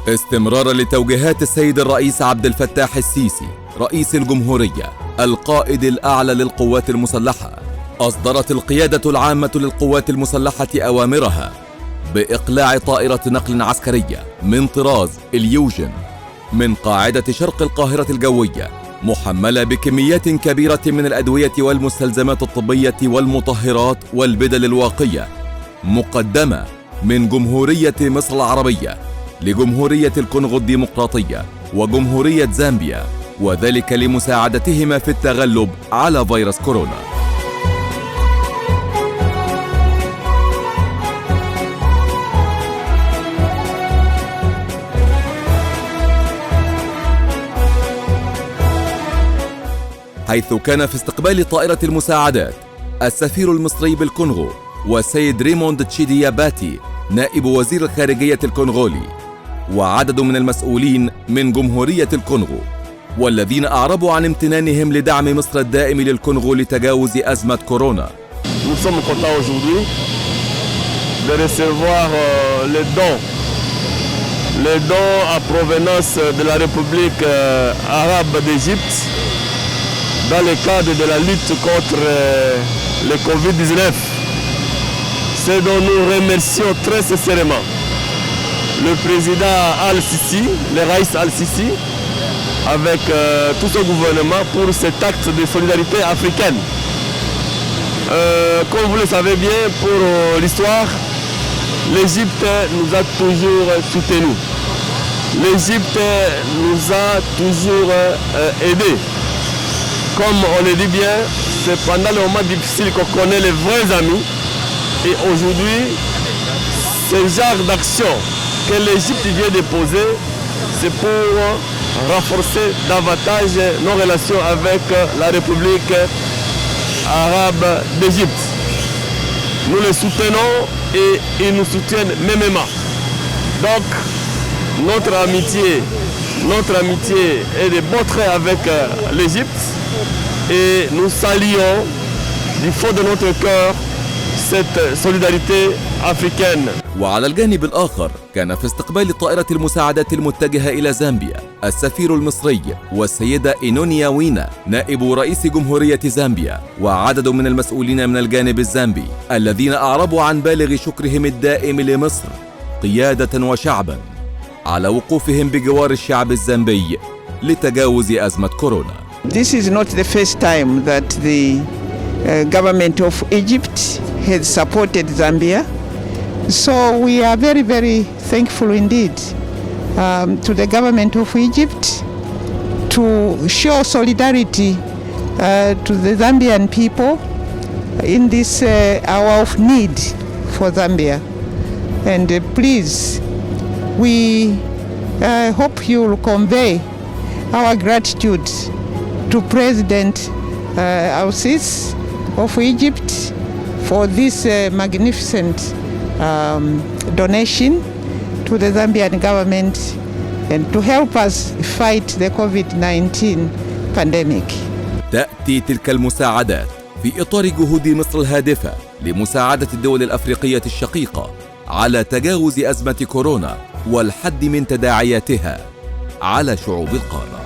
استمرارا لتوجيهات السيد الرئيس عبد الفتاح السيسي رئيس الجمهورية القائد الأعلى للقوات المسلحة، أصدرت القيادة العامة للقوات المسلحة أوامرها بإقلاع طائرة نقل عسكرية من طراز اليوجن من قاعدة شرق القاهرة الجوية، محملة بكميات كبيرة من الأدوية والمستلزمات الطبية والمطهرات والبدل الواقية، مقدمة من جمهورية مصر العربية لجمهورية الكونغو الديمقراطية وجمهورية زامبيا، وذلك لمساعدتهما في التغلب على فيروس كورونا. حيث كان في استقبال طائرة المساعدات السفير المصري بالكونغو والسيد ريموند تشيدياباتي نائب وزير الخارجية الكونغولي، وعدد من المسؤولين من جمهورية الكونغو، والذين أعربوا عن امتنانهم لدعم مصر الدائم للكونغو لتجاوز أزمة كورونا. Nous sommes contents aujourd'hui de recevoir les dons à provenance de la République arabe d'Égypte dans le cadre de la lutte contre le Covid-19. C'est dont nous remercions très sincèrement le président Al-Sisi, le Raïs Al-Sisi, avec tout son gouvernement pour cet acte de solidarité africaine. Comme vous le savez bien, pour l'histoire, l'Égypte nous a toujours soutenus. L'Égypte nous a toujours aidés. Comme on le dit bien, c'est pendant les moments difficiles qu'on connaît les vrais amis. Et aujourd'hui, ce genre d'action que l'Égypte vient de poser, c'est pour renforcer davantage nos relations avec la République arabe d'Égypte. Nous les soutenons et ils nous soutiennent mêmement. Donc, notre amitié est de bon trait avec l'Égypte et nous saluons du fond de notre cœur cette solidarité africaine. وعلى الجانب الآخر كان في استقبال طائرة المساعدات المتجهة إلى زامبيا السفير المصري والسيدة إينونيا وينا نائب رئيس جمهورية زامبيا، وعدد من المسؤولين من الجانب الزامبي الذين أعربوا عن بالغ شكرهم الدائم لمصر قيادة وشعبا على وقوفهم بجوار الشعب الزامبي لتجاوز أزمة كورونا. This is not the first time that the government of Egypt has supported Zambia. So we are very, very thankful indeed to the government of Egypt to show solidarity to the Zambian people in this hour of need for Zambia. And please, we hope you will convey our gratitude to President Al-Sisi of Egypt for this magnificent donation to the Zambian government and to help us fight the COVID-19 pandemic. تأتي تلك المساعدات في إطار جهود مصر الهادفة لمساعدة الدول الأفريقية الشقيقة على تجاوز أزمة كورونا والحد من تداعياتها على شعوب القارة.